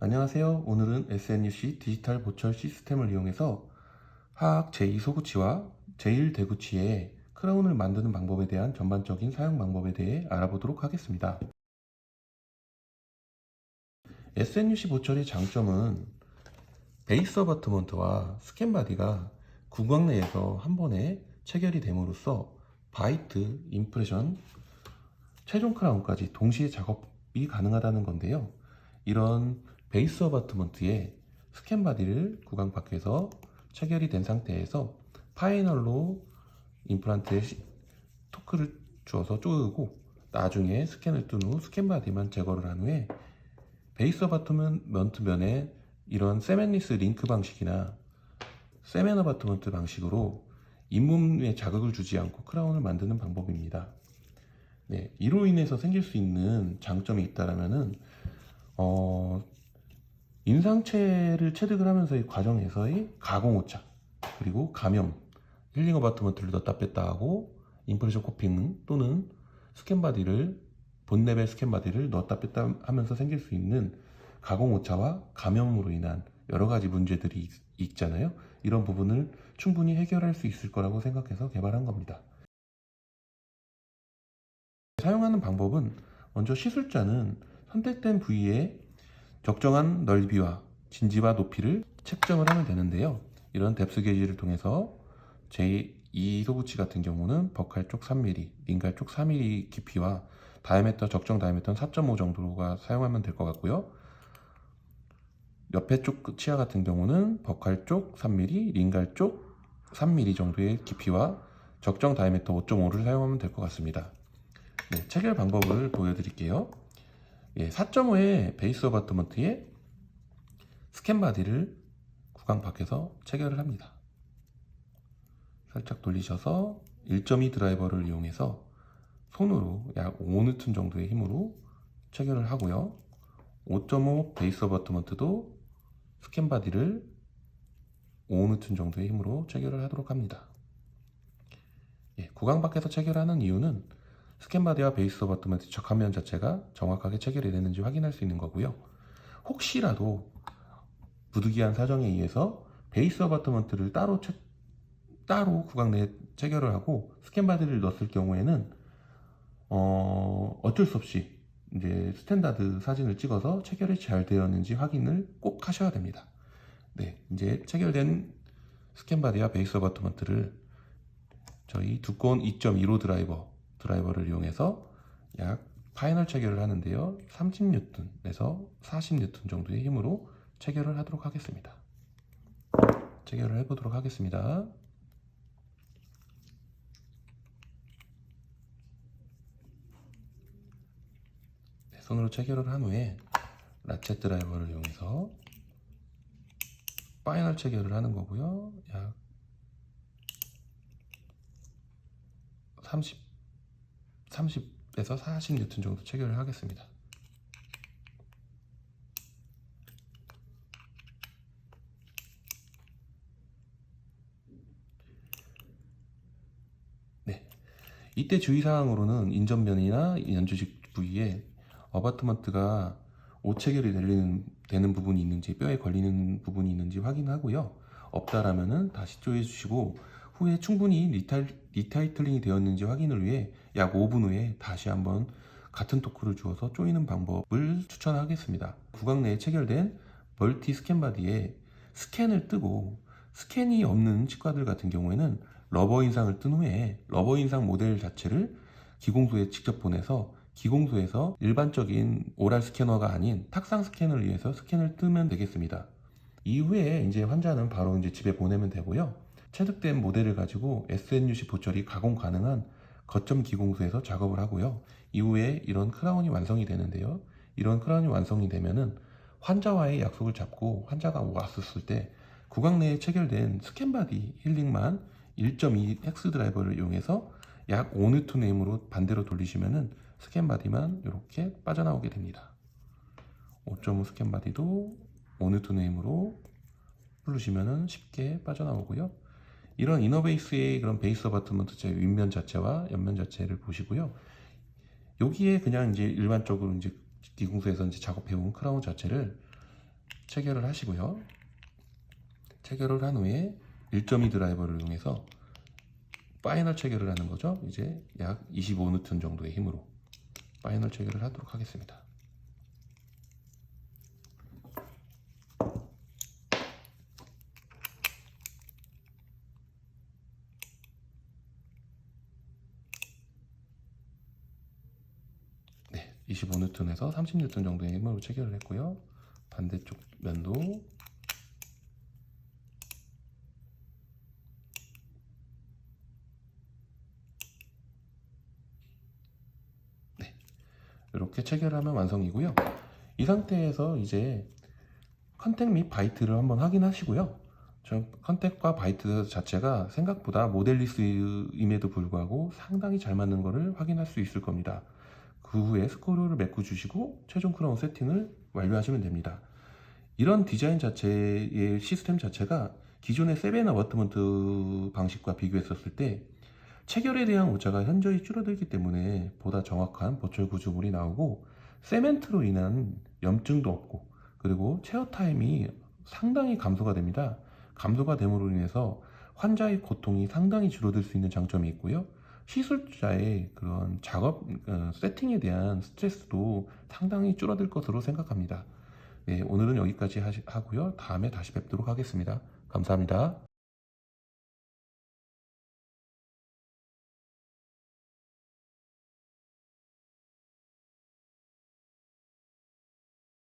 안녕하세요. 오늘은 SNUC 디지털 보철 시스템을 이용해서 하악 제2소구치와 제1대구치의 크라운을 만드는 방법에 대한 전반적인 사용 방법에 대해 알아보도록 하겠습니다. SNUC 보철의 장점은 베이스 어바트먼트와 스캔 바디가 구강 내에서 한 번에 체결이 됨으로써 바이트, 임프레션, 최종 크라운까지 동시에 작업이 가능하다는 건데요. 이런 베이스 어바트먼트에 스캔 바디를 구강 밖에서 체결이 된 상태에서 파이널로 임플란트에 토크를 주어서 쪼르고 나중에 스캔을 뜬 후 스캔 바디만 제거를 한 후에 베이스 어바트먼트 면에 이런 세멘리스 링크 방식이나 세멘 어바트먼트 방식으로 잇몸에 자극을 주지 않고 크라운을 만드는 방법입니다. 네, 이로 인해서 생길 수 있는 장점이 있다라면은 인상체를 체득을 하면서의 과정에서의 가공 오차, 그리고 감염, 힐링 어바트먼트를 넣었다 뺐다 하고 임프레션 코핑 또는 스캔 바디를 본 레벨 스캔 바디를 넣었다 뺐다 하면서 생길 수 있는 가공 오차와 감염으로 인한 여러 가지 문제들이 있잖아요. 이런 부분을 충분히 해결할 수 있을 거라고 생각해서 개발한 겁니다. 사용하는 방법은 먼저 시술자는 선택된 부위에 적정한 넓이와 진지와 높이를 책정을 하면 되는데요. 이런 뎁스 게이지를 통해서 제2 소구치 같은 경우는 버칼 쪽 3mm, 링갈 쪽 4mm 깊이와 다이아미터 적정 다이아미터는 4.5 정도가 사용하면 될 것 같고요. 옆에 쪽 치아 같은 경우는 버칼 쪽 3mm, 링갈 쪽 3mm 정도의 깊이와 적정 다이아미터 5.5를 사용하면 될 것 같습니다. 네, 체결 방법을 보여드릴게요. 4.5의 베이스 어바트먼트에 스캔 바디를 구강 밖에서 체결을 합니다. 살짝 돌리셔서 1.2 드라이버를 이용해서 손으로 약 5N 정도의 힘으로 체결을 하고요. 5.5 베이스 어바트먼트도 스캔 바디를 5N 정도의 힘으로 체결을 하도록 합니다. 구강 밖에서 체결하는 이유는 스캔 바디와 베이스 어바트먼트 적합면 자체가 정확하게 체결이 되는지 확인할 수 있는 거고요. 혹시라도 부득이한 사정에 의해서 베이스 어바트먼트를 따로 구강 내에 체결을 하고 스캔 바디를 넣었을 경우에는 어쩔 수 없이 이제 스탠다드 사진을 찍어서 체결이 잘 되었는지 확인을 꼭 하셔야 됩니다. 네, 이제 체결된 스캔 바디와 베이스 어바트먼트를 저희 두꺼운 2.15 드라이버를 이용해서 약 파이널 체결을 하는데요. 30N에서 40N 정도의 힘으로 체결을 하도록 하겠습니다. 체결을 해보도록 하겠습니다. 네, 손으로 체결을 한 후에 라쳇 드라이버를 이용해서 파이널 체결을 하는 거고요. 약 30에서 40N 정도 체결을 하겠습니다. 네, 이때 주의사항으로는 인전면이나 연주직 부위에 어바트먼트가 오체결이 되는 부분이 있는지, 뼈에 걸리는 부분이 있는지 확인하고요. 없다라면은 다시 조여주시고 후에 충분히 리타이틀링이 되었는지 확인을 위해 약 5분 후에 다시 한번 같은 토크를 주어서 조이는 방법을 추천하겠습니다. 구강 내에 체결된 멀티 스캔 바디에 스캔을 뜨고 스캔이 없는 치과들 같은 경우에는 러버 인상을 뜬 후에 러버 인상 모델 자체를 기공소에 직접 보내서 기공소에서 일반적인 오랄 스캐너가 아닌 탁상 스캔을 위해서 스캔을 뜨면 되겠습니다. 이후에 이제 환자는 바로 이제 집에 보내면 되고요. 체득된 모델을 가지고 SNUC 보철이 가공 가능한 거점 기공소에서 작업을 하고요. 이후에 이런 크라운이 완성이 되는데요. 이런 크라운이 완성이 되면은 환자와의 약속을 잡고 환자가 왔었을 때 구강 내에 체결된 스캔 바디 힐링만 1.2 헥스 드라이버를 이용해서 약 5N의 힘으로 반대로 돌리시면은 스캔 바디만 이렇게 빠져나오게 됩니다. 5.5 스캔 바디도 5N의 힘으로 누르시면은 쉽게 빠져나오고요. 이런 이너베이스의 그런 베이스 어바트먼트 윗면 자체와 옆면 자체를 보시고요. 여기에 그냥 이제 일반적으로 이제 디공소에서 이제 작업해온 크라운 자체를 체결을 하시고요. 체결을 한 후에 1.2 드라이버를 이용해서 파이널 체결을 하는 거죠. 이제 약 25N 정도의 힘으로 파이널 체결을 하도록 하겠습니다. 네, 25N에서 30N 정도의 힘으로 체결을 했고요. 반대쪽 면도 이렇게 체결하면 완성이고요. 이 상태에서 이제 컨택 및 바이트를 한번 확인하시고요. 저 컨택과 바이트 자체가 생각보다 모델리스임에도 불구하고 상당히 잘 맞는 것을 확인할 수 있을 겁니다. 그 후에 스크류를 메꿔 주시고 최종 크라운 세팅을 완료하시면 됩니다. 이런 디자인 자체의 시스템 자체가 기존의 세벤 어바트먼트 방식과 비교했었을 때 체결에 대한 오차가 현저히 줄어들기 때문에 보다 정확한 보철 구조물이 나오고 세멘트로 인한 염증도 없고 그리고 체어 타임이 상당히 감소가 됩니다. 감소가 됨으로 인해서 환자의 고통이 상당히 줄어들 수 있는 장점이 있고요. 시술자의 그런 작업 세팅에 대한 스트레스도 상당히 줄어들 것으로 생각합니다. 네, 오늘은 여기까지 하고요. 다음에 다시 뵙도록 하겠습니다. 감사합니다.